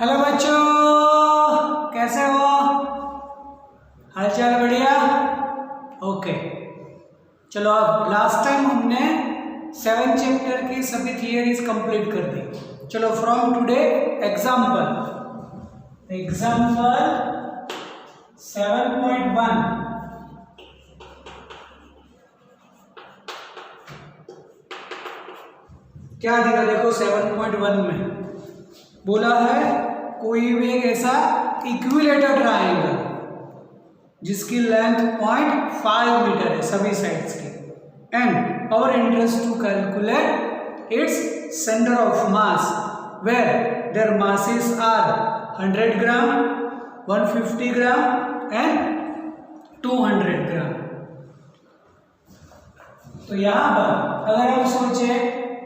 Hello बच्चों, कैसे हो? हालचाल बढ़िया? ओके, चलो अब लास्ट टाइम हमने 7 चैप्टर की सभी थियरीज कंप्लीट कर दी। चलो फ्रॉम टुडे एग्जाम्पल 7.1। क्या दिखा देखो 7.1 में बोला है कोई भी एक ऐसा इक्विलेटर ट्रायंगल जिसकी लेंथ 0.5 मीटर है सभी साइड्स की, and our interest to calculate its centre of mass where their masses are 100 gram, 150 gram and 200 gram. तो यहाँ पर अगर हम सोचे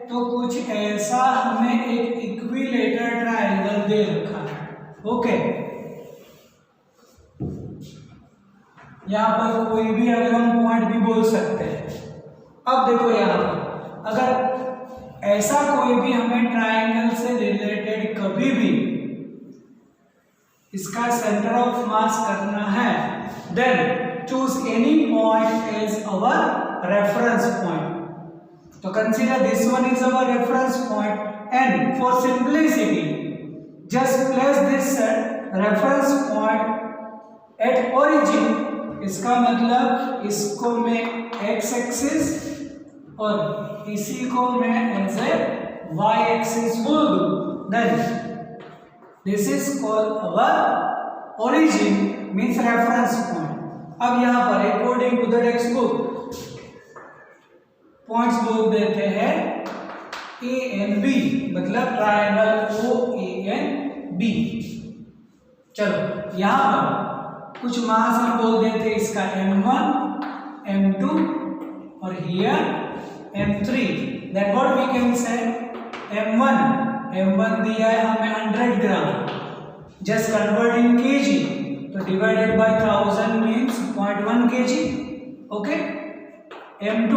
तो कुछ ऐसा हमें एक इक्विलेटर ट्रायंगल दे रखा है। ओके, यहां पर कोई भी अगर हम पॉइंट भी बोल सकते हैं। अब देखो यहां पर अगर ऐसा कोई भी हमें ट्रायंगल से रिलेटेड कभी भी इसका सेंटर ऑफ मास करना है, then choose any point as our reference point. तो consider this one is our reference point, and for simplicity just place this reference point at origin। इसका मतलब इसको मैं x एक्सिस और इसी को मैं एज ए y एक्सिस बोल दूं, then this is called our origin means reference point। अब यहाँ पर according to the textbook points बोल देते हैं ए एंड बी, मतलब triangle O A and B. चलो यहां पर कुछ मास हम बोल देते हैं इसका m1, m2 और here m3। That what we can say m1 दिया है हमें 100 gram, just convert in KG, तो divided by 1000 means 0.1 KG. Okay, m2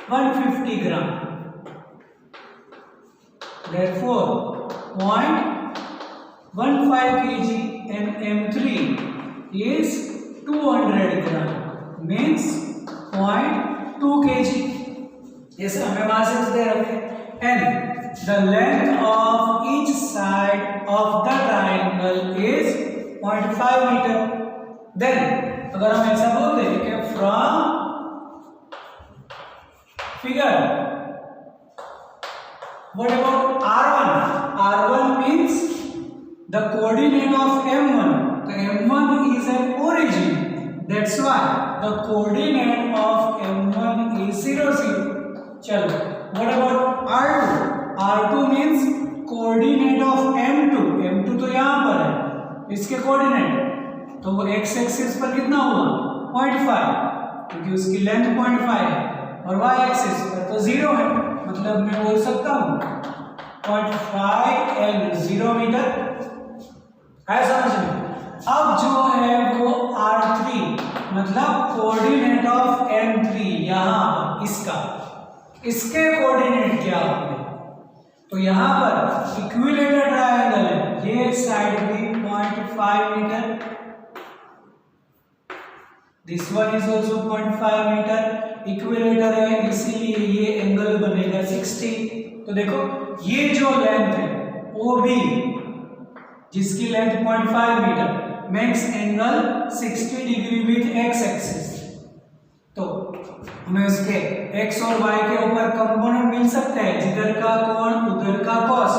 150 gram, therefore 0.15 kg, and m3 is 200 gram means 0.2 kg। जैसे हमें मासेस दे रखे, and the length of each side of the triangle is 0.5 metre. then अगर हम ऐसा बोल दें कि from figure what about r1 means the coordinate of m1, so m1 is an origin, that's why the coordinate of m1 is 0 0। चलो what about r2 means coordinate of m2 तो यहां पर है, इसके कोऑर्डिनेट तो वो x एक्सिस पर कितना हुआ 0.5 क्योंकि उसकी लेंथ 0.5 है, और y एक्सिस पर तो 0 है, मतलब मैं बोल सकता हूं 0.5 एंड 0 मीटर है। समझ में? अब जो है वो r3 मतलब कोऑर्डिनेट ऑफ m3 यहां इसके कोऑर्डिनेट क्या होंगे? तो यहां पर इक्विलेटर ट्रायंगल है, ये साइड भी 0.5 metre, this one is also 0.5 metre, equilateral है इसीलिए ये एंगल बनेगा 60। तो देखो ये जो लेंथ है OB जिसकी length 0.5 metre makes angle 60 degree with x axis. तो हमें उसके x और y के ऊपर कंपोनेंट मिल सकते हैं, जिधर का कोण उधर का cos,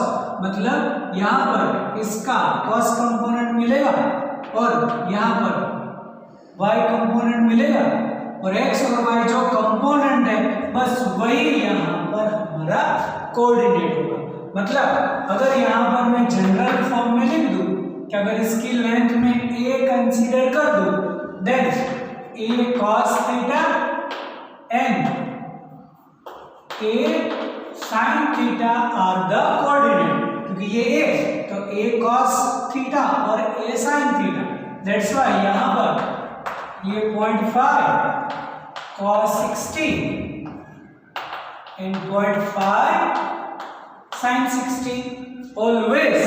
मतलब यहाँ पर इसका cos कंपोनेंट मिलेगा और यहाँ पर y कंपोनेंट मिलेगा, और x और y जो कंपोनेंट है बस वही यहाँ पर हमारा कोऑर्डिनेट होगा। मतलब अगर यहाँ पर मैं जनरल फॉर्म में लिख दूं कि अगर इसकी लेंथ में a कंसीडर कर दूं, then a cos theta and a sin theta are the coordinate, क्योंकि ये a तो a cos थीटा और a sin theta, that's why यहाँ पर ये 0.5 cos 60 and 0.5 sin 60। always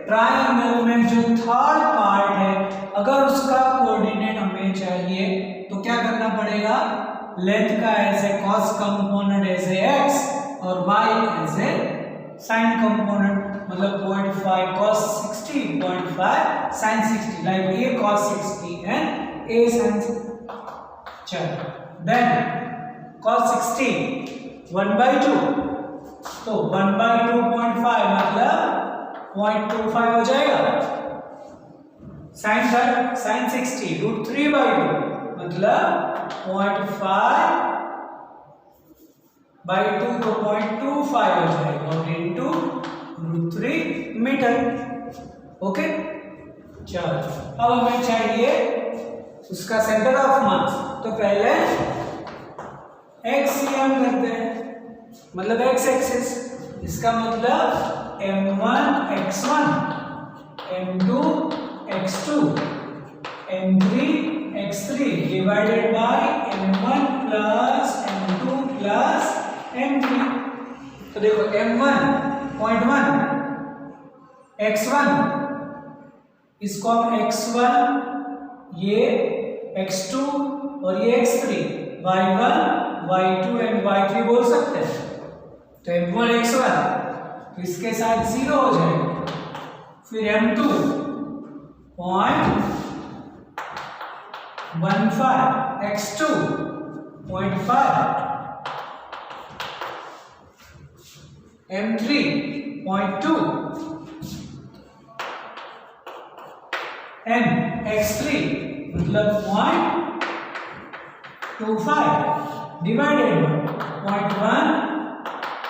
triangle में जो थर्ड पार्ट है अगर उसका कोऑर्डिनेट हमें चाहिए तो क्या करना पड़ेगा, लेंथ का as a cos component as a x और y as a sine component, मतलब 0.5 cos 60, 0.5 sin 60, like a cos 60 and a sin 60. चलो then cos 60 1/2, तो 1/2 0.5 मतलब 0.25 हो जाएगा। sin 60 √3/2 मतलब 0.5/2 तो 0.25 हो जाएगा और इनटू √3 मीटर। ओके चलो अब हमें चाहिए उसका सेंटर ऑफ मास, तो पहले एक्सियम करते हैं, मतलब एक्स एक्सिस, इसका मतलब m1 x1 m2 x2 m3 x3 divided by m1 plus m2 plus m3। तो देखो m1.1 x1, इसको हम x1, ये x2 और ये x3, y1 y2 and y3 बोल सकते हैं। तो m1 x1 तो इसके साथ 0 हो जाएगा, फिर m2 0.15 x2 0.5 m3 0.2 and x3 मतलब 0.25 divided by 0.1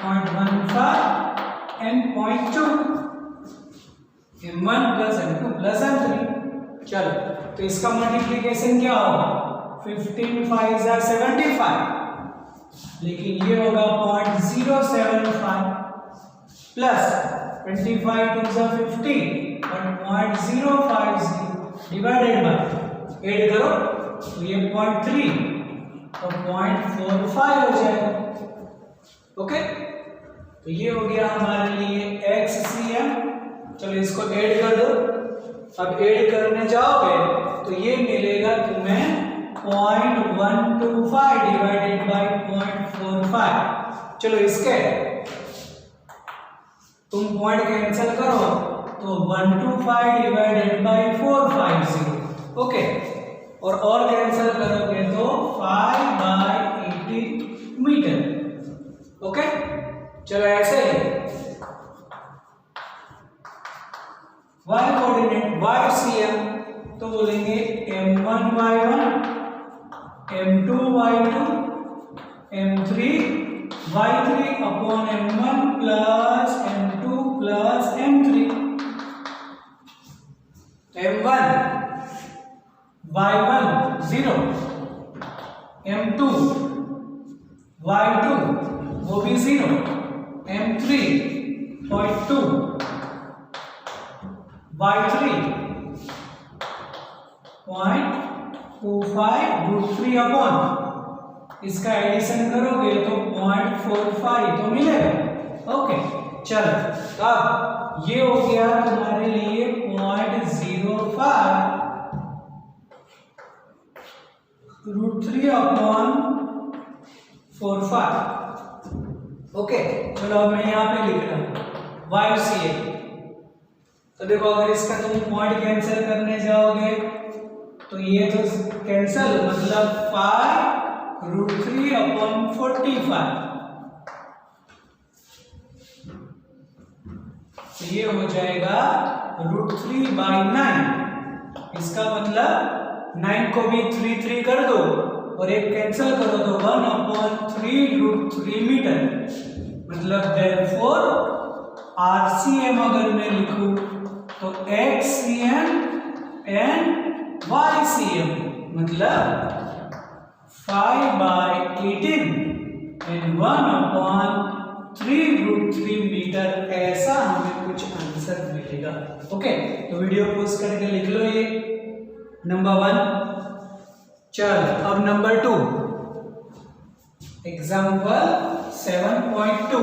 0.15 and 0.2 m1 plus m2 plus m3। चलो तो इसका मल्टीप्लिकेशन क्या होगा, 15 5 75, लेकिन ये होगा 0.075 प्लस 25 2 50 0.050 डिवाइडेड बाय, ऐड करो तो ये 0.3 तो 0.45 हो जाएगा। ओके तो ये हो गया हमारे लिए XCM। चलो इसको ऐड कर दो, अब ऐड करने जाओगे तो ये मिलेगा तुम्हें 0.125 डिवाइडेड बाय 0.45। चलो इसके तुम पॉइंट कैंसिल करो तो 125 डिवाइडेड बाय 450। ओके और कैंसिल करोगे तो 5/80 मीटर। ओके चलो ऐसे y कोऑर्डिनेट YCM तो बोलेंगे m1 y1 m2 y2 m3 y3 upon m1 plus m2 plus m3। m1 y1 0, m2 y2 वो भी 0, m3 0.2 y3 0.25 √3 अपॉन इसका एडिशन करोगे तो 0.45 तो मिलेगा। ओके चलो अब ये हो गया तुम्हारे लिए 0.05 √3 अपॉन 45। ओके चलो अब मैं यहाँ पे लिख रहा हूँ YCM। तो देखो अगर इसका तुम पॉइंट कैंसिल करने जाओगे तो ये तो कैंसिल, मतलब 5 √3 अपॉन 45, तो ये हो जाएगा √3/9। इसका मतलब 9 को भी 3 कर दो और एक कैंसिल करो तो 1/3 √3 मीटर, मतलब देयरफॉर RCM अगर मैं लिखूं तो XCM एंड YCM मतलब 5/18 एंड 1/3 √3 मीटर, ऐसा हमें कुछ आंसर मिलेगा। ओके तो वीडियो पोस्ट करके लिख लो ये नंबर 1। चल अब नंबर 2 एग्जाम्पल 7.2।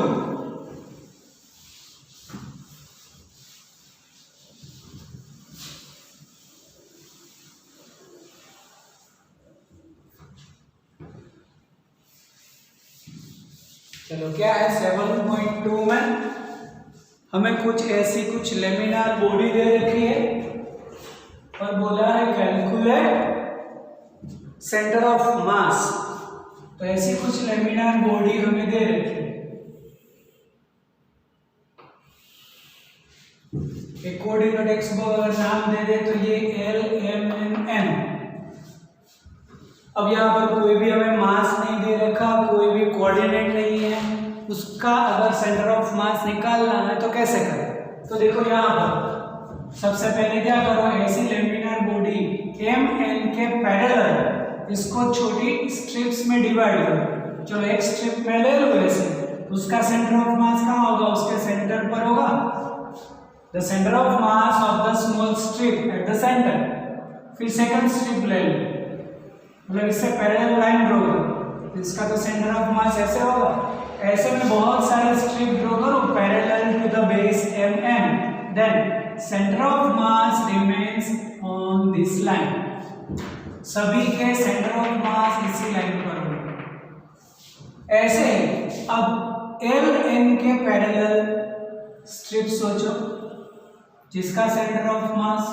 चलो क्या है 7.2 में हमें कुछ ऐसी कुछ लेमिनार बॉडी दे रखी है और बोला है कैलकुलेट सेंटर ऑफ मास। तो ऐसी कुछ लेमिनार बॉडी हमें दे रखी है। एक कोऑर्डिनेट टेक्स्ट बुक अगर नाम दे दे तो ये L M N N। अब यहाँ पर कोई भी हमें मास नहीं दे रखा, कोई भी कोऑर्डिनेट नहीं है, उसका अगर सेंटर ऑफ मास निकालना है तो कैसे करें? तो देखो यहाँ पर सबसे पहले क्या करो, ऐसी लेमिनार बॉडी MN के पैरेलल इसको छोटी स्ट्रिप्स में डिवाइड करो। चलो एक स्ट्रिप में ले लो ऐसे, उसका सेंटर ऑफ मास कहाँ होगा? उसके सेंटर पर होगा। The centre of mass of the small strip at the centre. फिर सेकंड स्ट्रिप ले लो, मतलब इससे पैरेलल लाइन ड्रॉ करो, इसका तो सेंटर ऑफ मास ऐसे होगा। ऐसे में बहुत सारे स्ट्रिप ड्रॉ करो parallel to the base MN, then centre of mass remains on this line. सभी के सेंटर ऑफ मास इसी लाइन पर होगा। ऐसे ही अब LN के पैरेलल स्ट्रिप सोचो जिसका सेंटर ऑफ मास,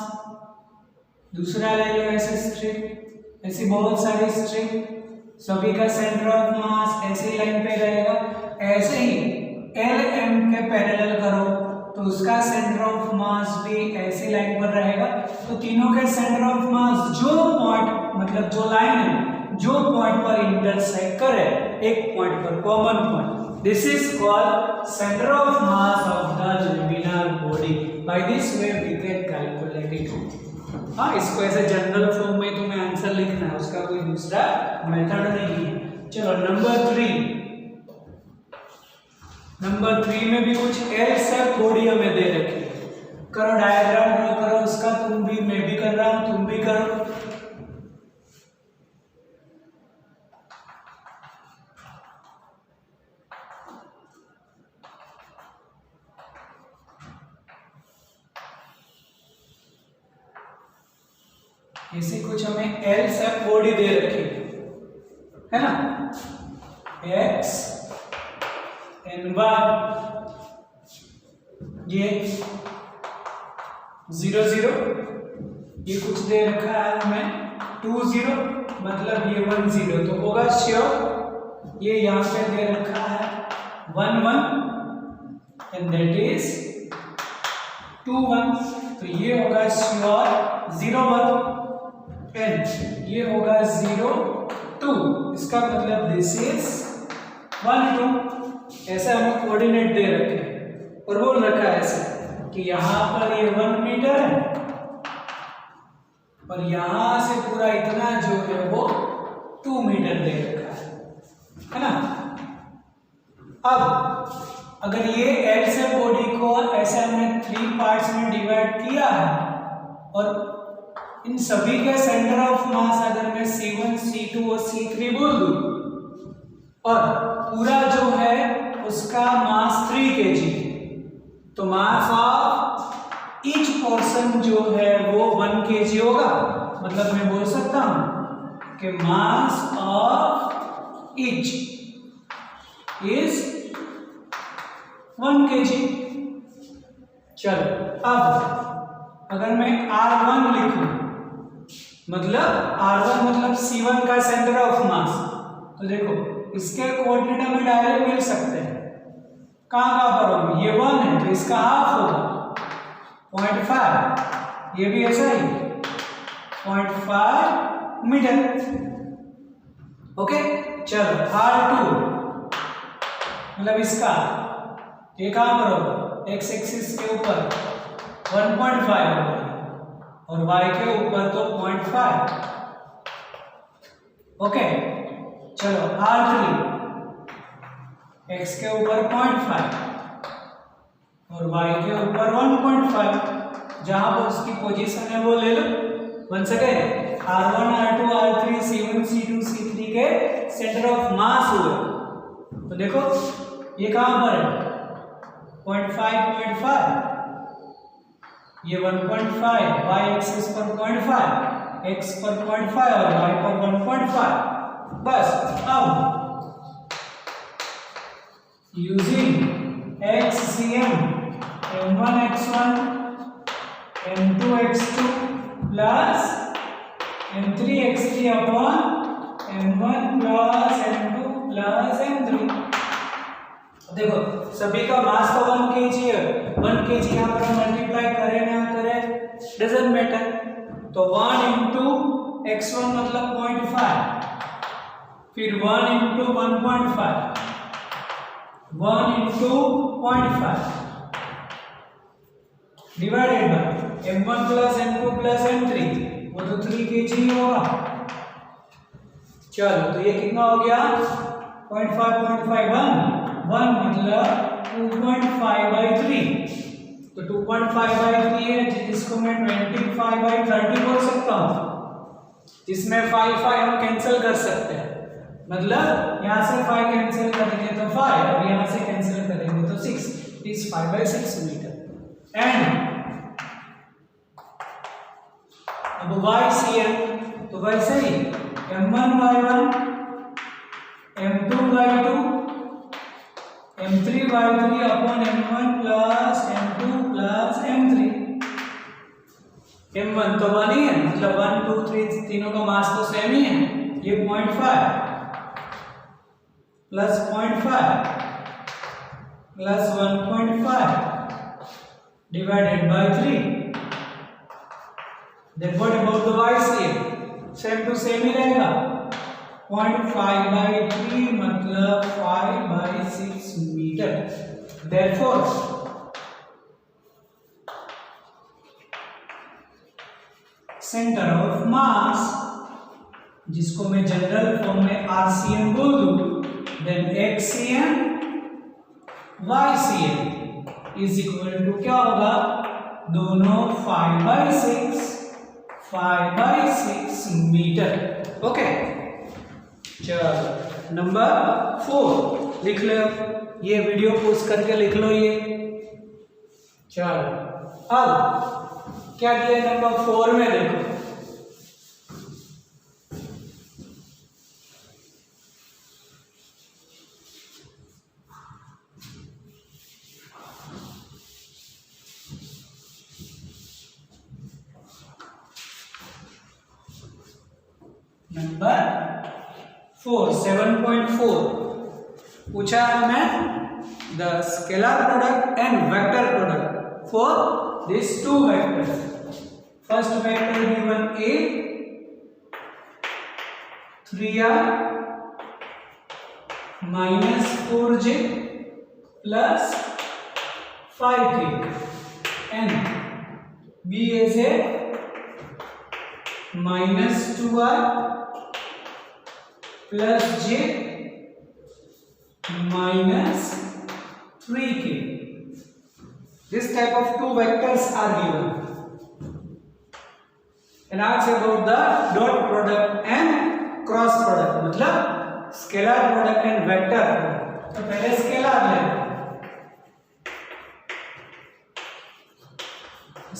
दूसरा ले लो ऐसे स्ट्रिप, ऐसी बहुत सारी स्ट्रिप, सभी का सेंटर ऑफ मास ऐसी लाइन पे रहेगा। ऐसे ही LM के पैरेलल करो तो उसका सेंटर ऑफ मास भी ऐसी लाइन पर रहेगा। तो तीनों के सेंटर ऑफ मास जो पॉइंट, मतलब जो लाइन है, जो पॉइंट पर इंटरसेक्ट करे, एक पॉइंट पर common point, this is called centre of mass of the laminar body. By this way we can calculate it. हाँ, इसको ऐसे जनरल फॉर्म में तुम्हें आंसर लिखना है, उसका कोई दूसरा मेथड नहीं है। चलो नंबर 3 में भी कुछ L शेप बॉडी हमें दे रखी है। करो डायग्राम ड्रॉ करो उसका, तुम भी, मैं भी कर रहा हूं, तुम भी करो। ऐसी कुछ हमें L शेप बॉडी दे रखी है ना, X N Y, ये 0 0, ये कुछ दे रखा है हमें 2 0, मतलब ये 1 0, तो होगा श्योर ये यहाँ पे दे रखा है 1 1 एंड दैट इज 2 1, तो ये होगा श्योर 0 1 एंड ये होगा 0 2, इसका मतलब दिस इज 1 2। ऐसे हमें कोऑर्डिनेट दे रखे हैं और बोल रखा है ऐसे कि यहाँ पर ये 1 मीटर है और यहाँ से पूरा इतना जो है वो 2 मीटर दे रखा है ना। अब अगर ये L से बॉडी को ऐसे हमने 3 पार्ट्स में डिवाइड किया है और इन सभी के सेंटर ऑफ मास अगर मैं C1 C2 और C3 बोल दूं और पूरा जो है उसका मास 3 kg, तो मास ऑफ ईच पोर्शन जो है वो 1 kg होगा। मतलब मैं बोल सकता हूं कि mass of each is 1 kg। चलो अब अगर मैं R1 लिखूं, मतलब R1 मतलब C1 का सेंटर ऑफ मास, तो देखो इसके कोऑर्डिनेट हमें डायरेक्ट मिल सकते हैं। कहाँ पर होंगे? ये 1 है तो इसका हाफ होगा 0.5, ये भी ऐसा ही 0.5 मीटर। ओके, चलो R2 मतलब इसका ये कहाँ पर होगा? एक्स एक्सिस के ऊपर 1.5 होगा और y के ऊपर तो 0.5। ओके, चलो R3 x के ऊपर 0.5 और y के ऊपर 1.5, जहां पर उसकी पोजीशन है वो ले लो। One second, R1 R2 R3 C1 C2 C3 के सेंटर ऑफ मास हुए, तो देखो ये कहां पर है? 0.5 ये 1.5, y एक्सिस पर 0.5, x पर 0.5 और y पर 1.5। बस अब using XCM m1 x1 m2 x2 plus m3 x3 upon m1 plus m2 plus m3। देखो सभी का मास तो 1 kg है, 1 kg यहाँ पर मल्टीप्लाई करे ना करे डजंट मैटर। तो 1 इंटू x1 मतलब 0.5, फिर 1 into 1.5, 1 into 0.5 divided by m1 plus m2 plus m3, वो तो 3 kg होगा। चलो तो ये कितना हो गया 0.5 1 मतलब 2.5/3, तो 2.5/3 है जिसको मैं 25/30 बोल सकता हूँ, जिसमें 5 हम कैंसिल कर सकते हैं, मतलब यहाँ से 5 कैंसिल करेंगे तो 5 और यहाँ से कैंसिल करेंगे तो 6, इज 5/6 मीटर। एंड अब YCM तो वैसे ही m1/1 m2/2 m3/3 upon m1 plus m2 plus m3। m1 तो 1 ही है, मतलब 1 2 3 तीनों का मास तो सेम ही है। ये 0.5 plus 0.5 plus 1.5 divided by 3। Then what about the YCM? Same to same ही रहेगा, 0.5/3 मतलब 5/6 metre. Therefore centre of mass, जिसको मैं जनरल फॉर्म में RCM बोल दूं, then XCM YCM is equal to क्या होगा, दोनों 5/6 मीटर। ओके चलो नंबर 4 लिख लो, ये वीडियो पोस्ट करके लिख लो ये। चलो अब क्या किया नंबर 4 में, देखो नंबर 4 7.4 पूछा हमें the scalar product and vector product for this two vectors. First vector given a 3r minus 4j plus 5k and b is a minus 2r plus j minus 3k. This type of two vectors are given. And ask about the dot product and cross product, मतलब scalar product and vector product. तो पहले scalar ले,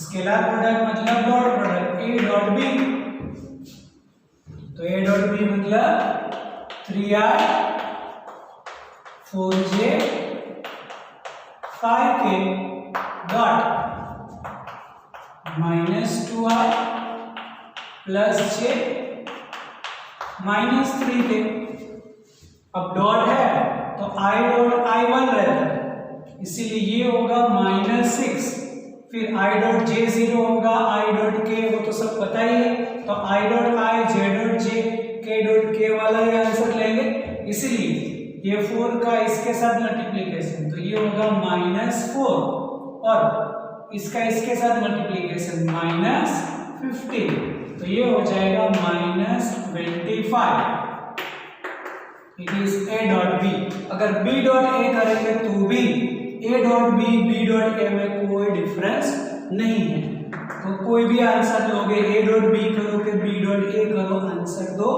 scalar product मतलब dot product a dot b, तो a dot b मतलब 3r 4j 5k dot minus 2r plus j minus 3k। अब dot है तो i डॉट i1 रहता है, इसीलिए ये होगा -6, फिर i डॉट j0 होगा, i डॉट k वो तो सब पता ही है, तो i dot i j dot j k dot k वाला ही आंसर लेंगे। इसीलिए ये 4 का इसके साथ मल्टीप्लिकेशन, तो ये होगा -4 और इसका इसके साथ मल्टीप्लिकेशन -15, तो ये हो जाएगा -25। It is a dot b। अगर b डॉट a करेंगे तो भी a dot b dot a में कोई डिफरेंस नहीं है, तो कोई भी आंसर लोगे a डॉट b करोगे b डॉट a करो, आंसर तो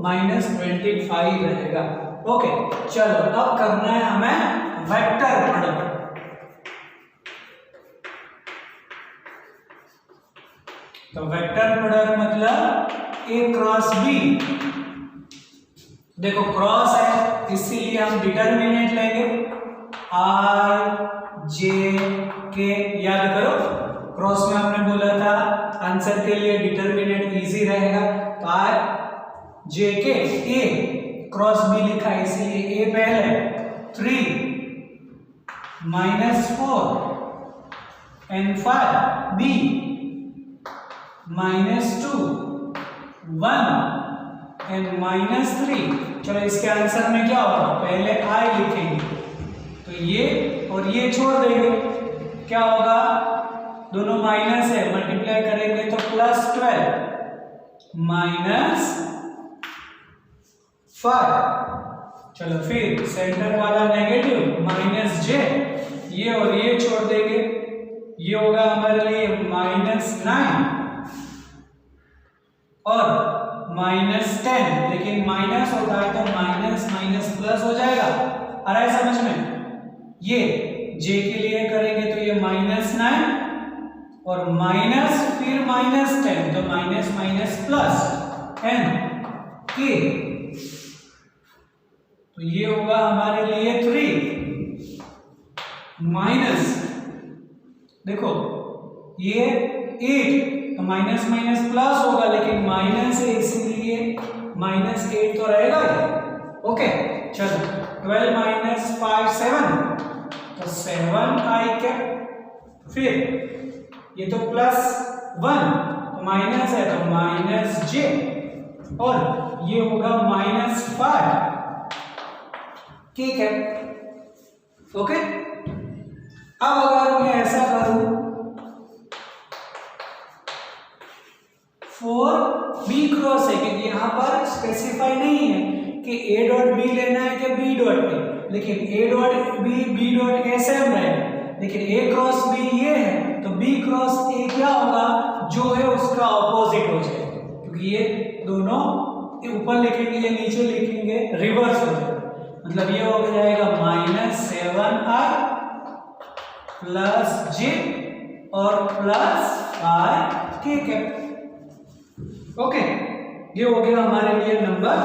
-25 रहेगा। ओके चलो अब करना है हमें वेक्टर प्रोडक्ट। तो वेक्टर प्रोडक्ट मतलब a क्रॉस b। देखो क्रॉस है इसीलिए हम डिटरमिनेंट लेंगे, आई जे के, याद करो क्रॉस में हमने बोला था आंसर के लिए डिटर्मिनेंट इजी रहेगा, तो आई जे के ए क्रॉस बी लिखा है इसीलिए ए पहले 3 -4 and 5 b -2 1 and -3। चलो इसके आंसर में क्या होगा, पहले आई लिखेंगे तो ये और ये छोड़ देंगे, क्या होगा, दोनों माइनस है, मल्टीप्लाई करेंगे तो +12 -5। चलो फिर सेंटर वाला नेगेटिव -j, ये और ये छोड़ देंगे, ये होगा हमारे लिए -9 और -10, लेकिन माइनस होता है तो माइनस माइनस प्लस हो जाएगा, आ रहा है समझ में। ये j के लिए करेंगे तो ये -9 और माइनस फिर -10 तो माइनस माइनस प्लस n के, तो ये होगा हमारे लिए 3 माइनस, देखो ये 8 तो माइनस माइनस प्लस होगा, लेकिन माइनस है इसीलिए -8 तो रहेगा ही। ओके चलो 12 - 5 7 तो 7 आई क्या, फिर ये तो +1 तो माइनस है तो -j और ये होगा -5 ठीक है। ओके अब अगर मैं ऐसा करूं 4b क्रॉस है, क्योंकि यहां पर स्पेसिफाई नहीं है कि a डॉट b लेना है कि b डॉट a, लेकिन a dot b dot a same रहेगा, लेकिन a क्रॉस b ये है तो b क्रॉस a क्या होगा, जो है उसका ऑपोजिट हो जाएगा, क्योंकि ये दोनों ऊपर लिखेंगे या नीचे लिखेंगे रिवर्स हो जाएगा, मतलब ये हो जाएगा -7i + j और +5 ठीक है। ओके ये हो गया हमारे लिए नंबर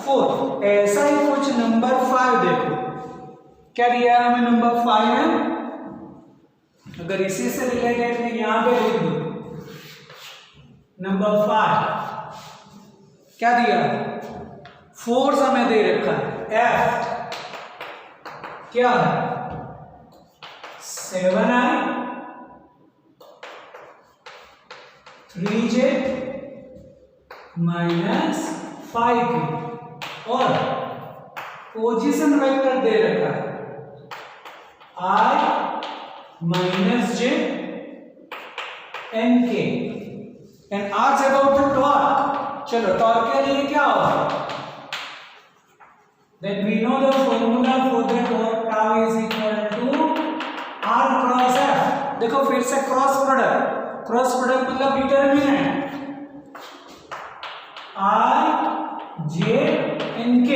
4। ऐसा ही कुछ नंबर 5 देखो, क्या दिया है हमें नंबर 5 में, अगर इसी से रिलेटेड मैं यहां पे लिख दूं नंबर 5 क्या दिया, फोर्स हमें दे रखा है F क्या है 7i 3j -5k और पोजीशन वेक्टर दे रखा है I -j nk and ask about the torque। चलो टॉर्क के लिए क्या होगा, then we know the formula for the torque tau is equal to r cross f। देखो फिर से क्रॉस प्रोडक्ट मतलब determinant I J N K,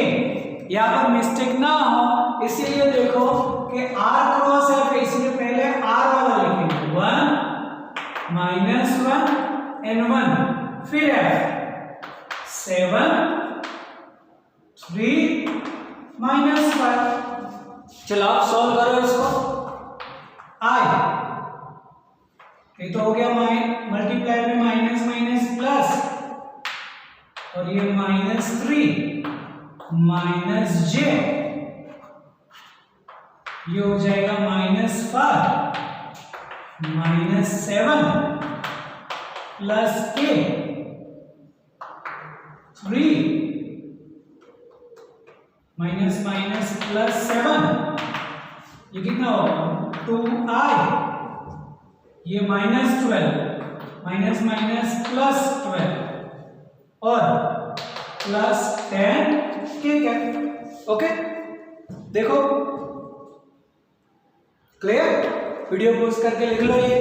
यहाँ पर मिस्टेक ना हो इसीलिए देखो कि R क्रॉस F, इसलिए पहले R वाला लिखेंगे 1 -1 N1 फिर F 7 3 -5। चलो आप सॉल्व करो इसको, I ये तो हो गया मल्टीप्लाई में माइनस माइनस प्लस और ये -3 -j ये हो जाएगा -5 -7 + k 3 -7 ये कितना होगा 2i, ये -12 +12 और +10 ठीक है। ओके देखो क्लियर, वीडियो पॉज करके लिख लो ये।